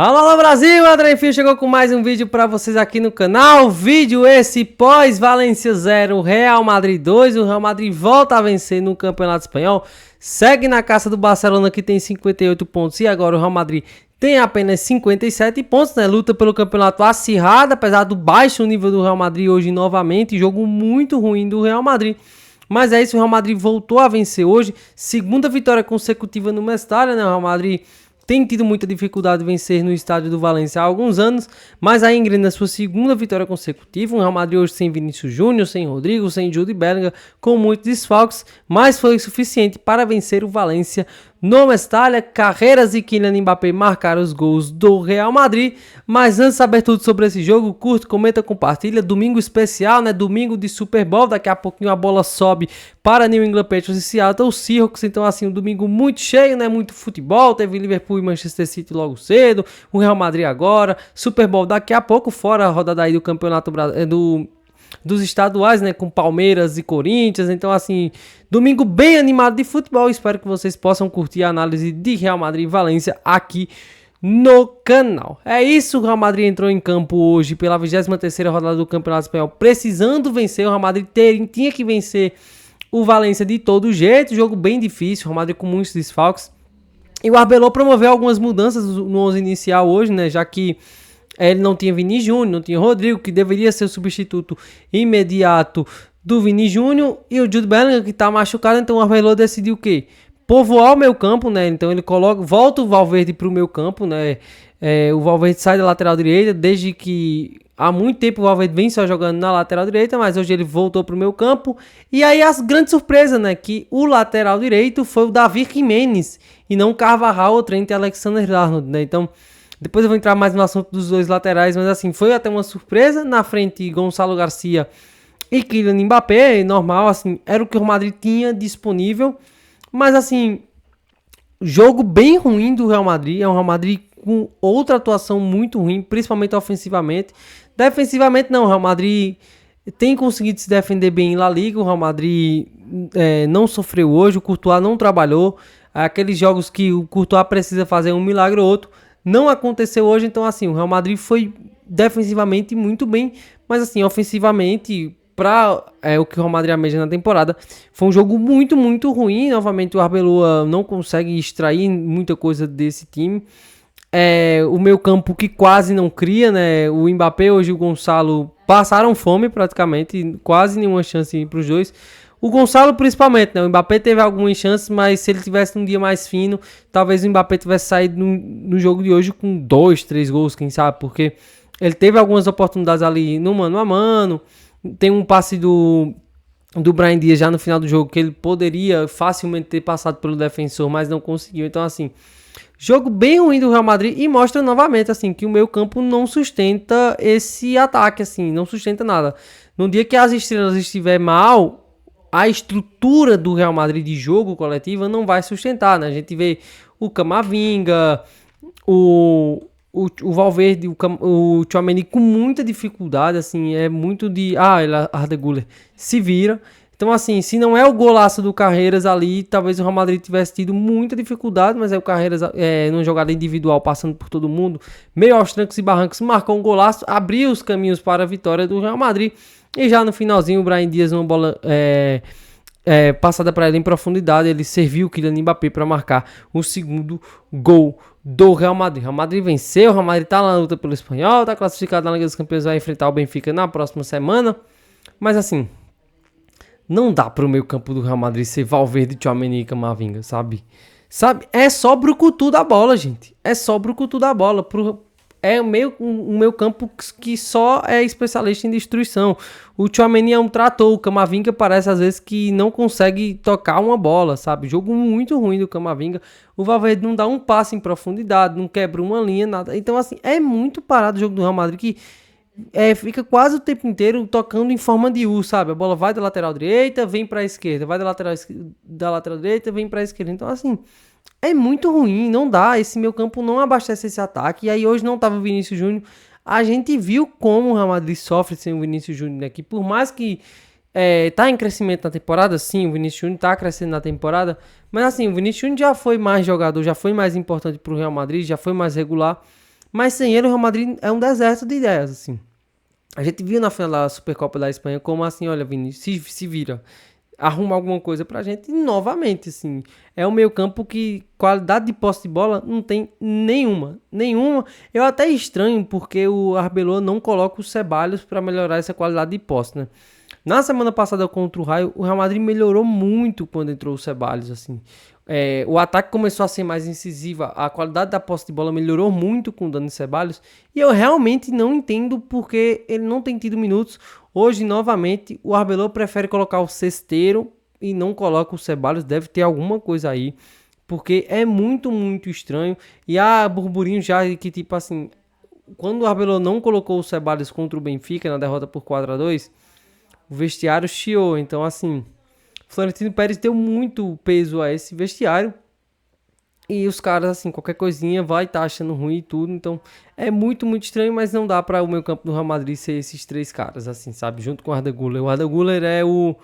Alô Brasil, André Fio chegou com mais um vídeo para vocês aqui no canal. Vídeo esse pós Valência 0, Real Madrid 2. O Real Madrid volta a vencer no Campeonato Espanhol. Segue na caça do Barcelona, que tem 58 pontos, e agora o Real Madrid tem apenas 57 pontos, né? Luta pelo campeonato acirrada, apesar do baixo nível do Real Madrid hoje novamente. Jogo muito ruim do Real Madrid. Mas é isso, o Real Madrid voltou a vencer hoje. Segunda vitória consecutiva no Mestalla, né? O Real Madrid tem tido muita dificuldade de vencer no estádio do Valência há alguns anos, mas aí engrena sua segunda vitória consecutiva. O Real Madrid hoje sem Vinícius Júnior, sem Rodrigo, sem Jude Bellingham, com muitos desfalques, mas foi suficiente para vencer o Valência no Mestalla. Carreiras e Kylian Mbappé marcaram os gols do Real Madrid. Mas antes de saber tudo sobre esse jogo, curte, comenta, compartilha. Domingo especial, né? Domingo de Super Bowl. Daqui a pouquinho a bola sobe para New England Patriots e Seattle Seahawks. Então assim, um domingo muito cheio, né? Muito futebol. Teve Liverpool e Manchester City logo cedo. O Real Madrid agora. Super Bowl daqui a pouco, fora a rodada aí do campeonato dos estaduais, né, com Palmeiras e Corinthians. Então assim, domingo bem animado de futebol. Espero que vocês possam curtir a análise de Real Madrid e Valência aqui no canal. É isso, o Real Madrid entrou em campo hoje pela 23ª rodada do Campeonato Espanhol, precisando vencer. O Real Madrid tinha que vencer o Valência de todo jeito. Jogo bem difícil, o Real Madrid com muitos desfalques. E o Arbeloa promoveu algumas mudanças no 11 inicial hoje, né, já que ele não tinha Vini Júnior, não tinha Rodrigo, que deveria ser o substituto imediato do Vini Júnior, e o Jude Bellingham, que tá machucado. Então o Arbeloa decidiu o quê? Povoar o meio campo, né? Então ele volta o Valverde pro meio campo, né? O Valverde sai da lateral direita, desde que há muito tempo o Valverde vem só jogando na lateral direita, mas hoje ele voltou pro meio campo. E aí as grandes surpresas, né? Que o lateral direito foi o David Jiménez e não o Carvajal ou Trent Alexander-Arnold, né? Então depois eu vou entrar mais no assunto dos dois laterais, mas assim, foi até uma surpresa. Na frente, Gonçalo Garcia e Kylian Mbappé, normal, assim, era o que o Madrid tinha disponível. Mas assim, jogo bem ruim do Real Madrid. É um Real Madrid com outra atuação muito ruim, principalmente ofensivamente. Defensivamente não, o Real Madrid tem conseguido se defender bem em La Liga. O Real Madrid não sofreu hoje, o Courtois não trabalhou. Aqueles jogos que o Courtois precisa fazer um milagre ou outro, não aconteceu hoje. Então assim, o Real Madrid foi defensivamente muito bem, mas assim, ofensivamente, para o que o Real Madrid almeja na temporada, foi um jogo muito, muito ruim. Novamente o Arbeloa não consegue extrair muita coisa desse time. O meio campo que quase não cria, né? O Mbappé hoje e o Gonçalo passaram fome praticamente, quase nenhuma chance para os dois. O Gonçalo principalmente, né? O Mbappé teve algumas chances, mas se ele tivesse um dia mais fino, talvez o Mbappé tivesse saído no jogo de hoje com 2, 3 gols, quem sabe, porque ele teve algumas oportunidades ali no mano a mano. Tem um passe do Brahim Dias já no final do jogo que ele poderia facilmente ter passado pelo defensor, mas não conseguiu. Então assim, jogo bem ruim do Real Madrid, e mostra novamente assim que o meio campo não sustenta esse ataque, assim, não sustenta nada. No dia que as estrelas estiver mal, a estrutura do Real Madrid de jogo coletiva não vai sustentar, né? A gente vê o Camavinga, o Valverde, o Tchouaméni com muita dificuldade, assim, é muito de... Arda Güler se vira. Então, assim, se não é o golaço do Carreiras ali, talvez o Real Madrid tivesse tido muita dificuldade, mas aí o Carreiras, numa jogada individual, passando por todo mundo, meio aos trancos e barrancos, marcou um golaço, abriu os caminhos para a vitória do Real Madrid. E já no finalzinho, o Brahim Dias, uma bola passada para ele em profundidade, ele serviu o Kylian Mbappé para marcar o segundo gol do Real Madrid. O Real Madrid venceu, o Real Madrid está na luta pelo Espanhol, está classificado na Liga dos Campeões, vai enfrentar o Benfica na próxima semana. Mas assim, não dá para o meio campo do Real Madrid ser Valverde, Tchouaméni e Camavinga, sabe? É só brucutu da bola, gente. É só brucutu da bola. É um meio campo que só é especialista em destruição. O Tchouaméni é um trator. O Camavinga parece às vezes que não consegue tocar uma bola, sabe? Jogo muito ruim do Camavinga. O Valverde não dá um passe em profundidade, não quebra uma linha, nada. Então assim, é muito parado o jogo do Real Madrid, que fica quase o tempo inteiro tocando em forma de U, sabe? A bola vai da lateral direita, vem para a esquerda, vai da lateral direita, vem para a esquerda. Então assim, é muito ruim, não dá. Esse meio campo não abastece esse ataque. E aí hoje não tava o Vinícius Júnior. A gente viu como o Real Madrid sofre sem o Vinícius Júnior aqui. Por mais que tá em crescimento na temporada, sim, o Vinícius Júnior tá crescendo na temporada. Mas assim, o Vinícius Júnior já foi mais jogador, já foi mais importante pro Real Madrid, já foi mais regular. Mas sem ele, o Real Madrid é um deserto de ideias, assim. A gente viu na final da Supercopa da Espanha como assim, olha, Vini, se vira, arruma alguma coisa pra gente. E novamente, assim, é um meio campo que qualidade de posse de bola não tem nenhuma. Eu até estranho porque o Arbeloa não coloca o Ceballos pra melhorar essa qualidade de posse, né? Na semana passada contra o Raio, o Real Madrid melhorou muito quando entrou o Ceballos, assim. O ataque começou a ser mais incisiva, a qualidade da posse de bola melhorou muito com o Dani Ceballos, e eu realmente não entendo porque ele não tem tido minutos. Hoje, novamente, o Arbeloa prefere colocar o Cesteiro e não coloca o Ceballos, deve ter alguma coisa aí, porque é muito estranho, e há burburinho já que, tipo assim, quando o Arbeloa não colocou o Ceballos contra o Benfica na derrota por 4-2, o vestiário chiou, então assim... Florentino Pérez deu muito peso a esse vestiário. E os caras, assim, qualquer coisinha vai estar achando ruim e tudo. Então, é muito estranho, mas não dá para o meio campo do Real Madrid ser esses três caras, assim, sabe? Junto com o Arda Güler. O Arda Güler é o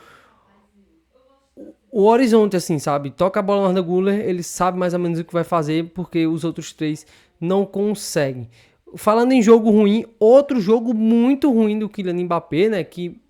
horizonte, assim, sabe? Toca a bola no Arda Güler, ele sabe mais ou menos o que vai fazer, porque os outros três não conseguem. Falando em jogo ruim, outro jogo muito ruim do Kylian Mbappé, né? Que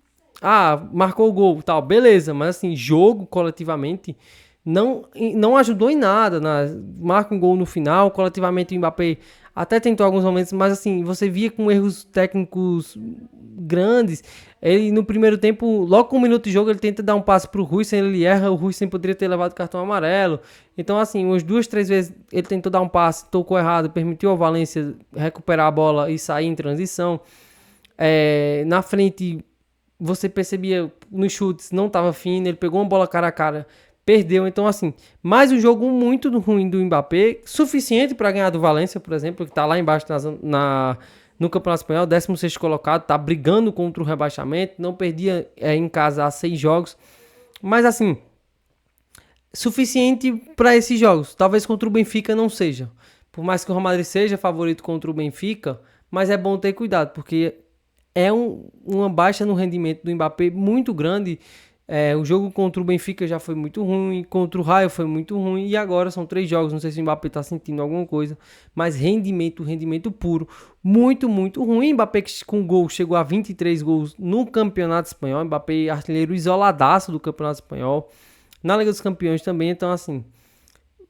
marcou o gol, tal, beleza, mas assim, jogo coletivamente não ajudou em nada, né? Marca um gol no final, coletivamente o Mbappé até tentou alguns momentos, mas assim, você via com erros técnicos grandes. Ele no primeiro tempo, logo com um minuto de jogo, ele tenta dar um passe pro Huijsen, ele erra, o Huijsen poderia ter levado cartão amarelo. Então assim, umas 2-3 vezes ele tentou dar um passe, tocou errado, permitiu ao Valencia recuperar a bola e sair em transição. Na frente você percebia nos chutes, não estava fino, ele pegou uma bola cara a cara, perdeu. Então, assim, mais um jogo muito ruim do Mbappé, suficiente para ganhar do Valência, por exemplo, que está lá embaixo no Campeonato Espanhol, 16º colocado, está brigando contra o rebaixamento, não perdia em casa há 6 jogos, mas assim, suficiente para esses jogos. Talvez contra o Benfica não seja, por mais que o Real Madrid seja favorito contra o Benfica, mas é bom ter cuidado, porque é uma baixa no rendimento do Mbappé muito grande. O jogo contra o Benfica já foi muito ruim, contra o Raio foi muito ruim, e agora são 3 jogos, não sei se o Mbappé está sentindo alguma coisa, mas rendimento puro, muito ruim. Mbappé com gol chegou a 23 gols no Campeonato Espanhol, Mbappé artilheiro isoladaço do Campeonato Espanhol, na Liga dos Campeões também. Então assim,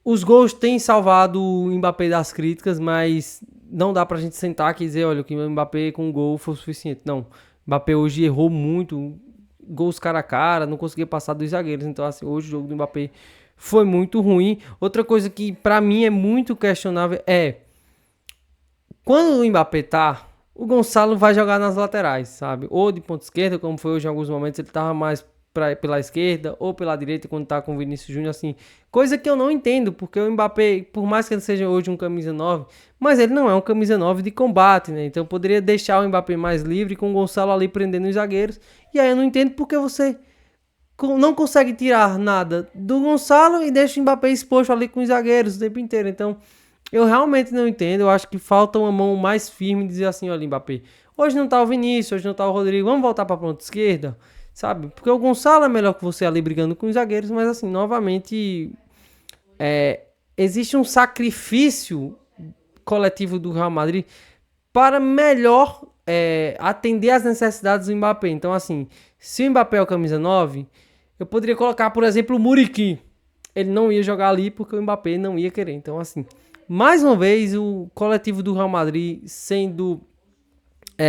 os gols têm salvado o Mbappé das críticas, mas não dá pra gente sentar aqui e dizer, olha, que o Mbappé com gol foi o suficiente. Não, o Mbappé hoje errou muito, gols cara a cara, não conseguia passar dos zagueiros. Então, assim, hoje o jogo do Mbappé foi muito ruim. Outra coisa que pra mim é muito questionável é, quando o Mbappé tá, o Gonçalo vai jogar nas laterais, sabe? Ou de ponta esquerda, como foi hoje em alguns momentos, ele tava mais pela esquerda ou pela direita quando tá com o Vinícius Júnior, assim, coisa que eu não entendo, porque o Mbappé, por mais que ele seja hoje um camisa 9, mas ele não é um camisa 9 de combate, né? Então eu poderia deixar o Mbappé mais livre com o Gonçalo ali prendendo os zagueiros, e aí eu não entendo porque você não consegue tirar nada do Gonçalo e deixa o Mbappé exposto ali com os zagueiros o tempo inteiro. Então eu realmente não entendo, eu acho que falta uma mão mais firme e dizer assim, olha, Mbappé, hoje não tá o Vinícius, hoje não tá o Rodrigo, vamos voltar pra ponta esquerda, sabe? Porque o Gonçalo é melhor que você ali brigando com os zagueiros, mas assim, novamente, existe um sacrifício coletivo do Real Madrid para melhor atender às necessidades do Mbappé. Então assim, se o Mbappé é o camisa 9, eu poderia colocar, por exemplo, o Muriqui. Ele não ia jogar ali porque o Mbappé não ia querer. Então assim, mais uma vez o coletivo do Real Madrid sendo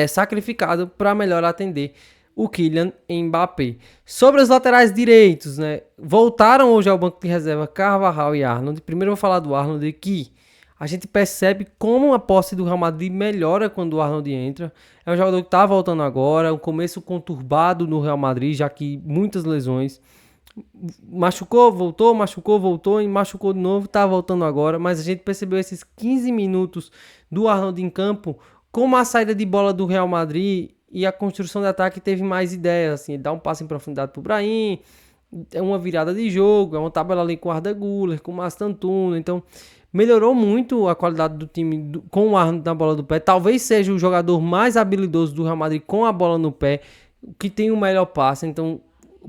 sacrificado para melhor atender o Kylian Mbappé. Sobre os laterais direitos, né? Voltaram hoje ao banco de reserva Carvajal e Arnold. Primeiro eu vou falar do Arnold, que a gente percebe como a posse do Real Madrid melhora quando o Arnold entra. É um jogador que está voltando agora, um começo conturbado no Real Madrid, já que muitas lesões. Machucou, voltou e machucou de novo, tá voltando agora, mas a gente percebeu esses 15 minutos do Arnold em campo, como a saída de bola do Real Madrid e a construção de ataque teve mais ideias, assim, ele dá um passe em profundidade pro Brahim, é uma virada de jogo, é uma tabela ali com o Arda Güler, com o Mastantuono, então melhorou muito a qualidade do time com o Arnold na bola do pé. Talvez seja o jogador mais habilidoso do Real Madrid com a bola no pé, que tem o melhor passe. Então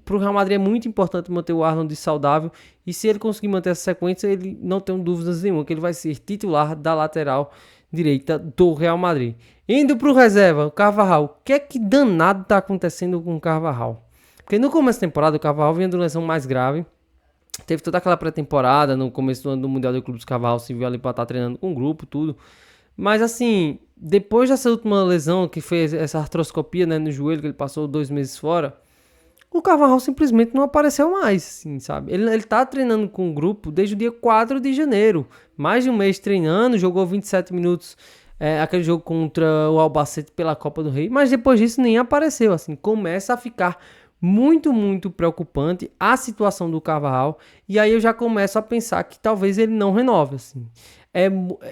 para o Real Madrid é muito importante manter o Arnold saudável, e se ele conseguir manter essa sequência, ele não tem dúvidas nenhuma que ele vai ser titular da lateral direita do Real Madrid. Indo pro reserva, o Carvajal. O que é que danado tá acontecendo com o Carvajal? Porque no começo da temporada o Carvajal vinha de uma lesão mais grave. Teve toda aquela pré-temporada, no começo do ano do Mundial de Clubes, o Carvajal se viu ali pra estar treinando com o grupo, tudo. Mas assim, depois dessa última lesão, que foi essa artroscopia, né, no joelho, que ele passou 2 meses fora, o Carvajal simplesmente não apareceu mais, assim, sabe? Ele tá treinando com o grupo desde o dia 4 de janeiro. Mais de um mês treinando, jogou 27 minutos, aquele jogo contra o Albacete pela Copa do Rei, mas depois disso nem apareceu, assim, começa a ficar muito, muito preocupante a situação do Carvajal, e aí eu já começo a pensar que talvez ele não renove, assim.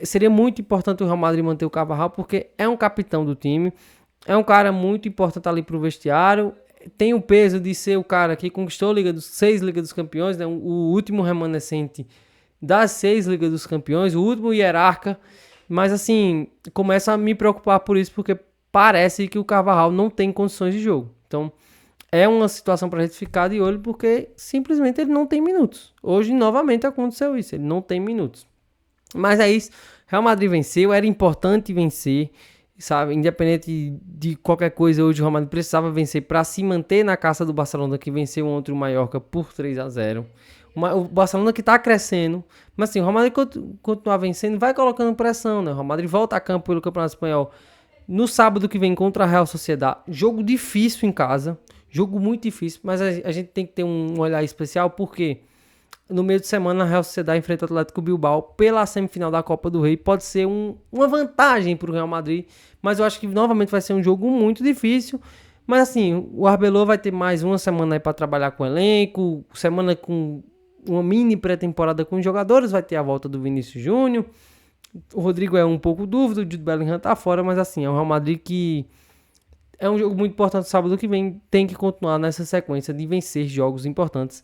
Seria muito importante o Real Madrid manter o Carvajal, porque é um capitão do time, é um cara muito importante ali pro vestiário, tem o peso de ser o cara que conquistou a 6 Ligas dos Campeões, né? O último remanescente das 6 Ligas dos Campeões, o último hierarca, mas assim, começa a me preocupar por isso, porque parece que o Carvajal não tem condições de jogo. Então, é uma situação pra gente ficar de olho, porque simplesmente ele não tem minutos. Hoje, novamente, aconteceu isso, ele não tem minutos. Mas é isso, Real Madrid venceu, era importante vencer, sabe, independente de qualquer coisa, hoje o Real Madrid precisava vencer para se manter na caça do Barcelona, que venceu ontem o Mallorca por 3-0. O Barcelona que tá crescendo, mas assim, o Real Madrid continuar vencendo, vai colocando pressão, né? O Real Madrid volta a campo pelo Campeonato Espanhol no sábado que vem contra a Real Sociedad, jogo difícil em casa, jogo muito difícil, mas a gente tem que ter um olhar especial, porque no meio de semana a Real Sociedad enfrenta o Atlético Bilbao pela semifinal da Copa do Rei. Pode ser uma vantagem para o Real Madrid, mas eu acho que novamente vai ser um jogo muito difícil. Mas assim, o Arbeloa vai ter mais uma semana aí para trabalhar com o elenco, semana com uma mini pré-temporada com os jogadores, vai ter a volta do Vinícius Júnior. O Rodrigo é um pouco dúvida, o Jude Bellingham tá fora, mas assim, é um Real Madrid que é um jogo muito importante sábado que vem, tem que continuar nessa sequência de vencer jogos importantes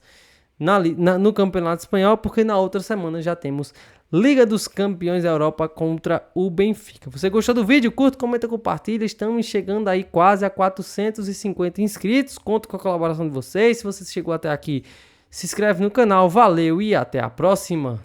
no Campeonato Espanhol, porque na outra semana já temos Liga dos Campeões da Europa contra o Benfica. Você gostou do vídeo? Curta, comenta, compartilha. Estamos chegando aí quase a 450 inscritos. Conto com a colaboração de vocês. Se você chegou até aqui, se inscreve no canal. Valeu e até a próxima.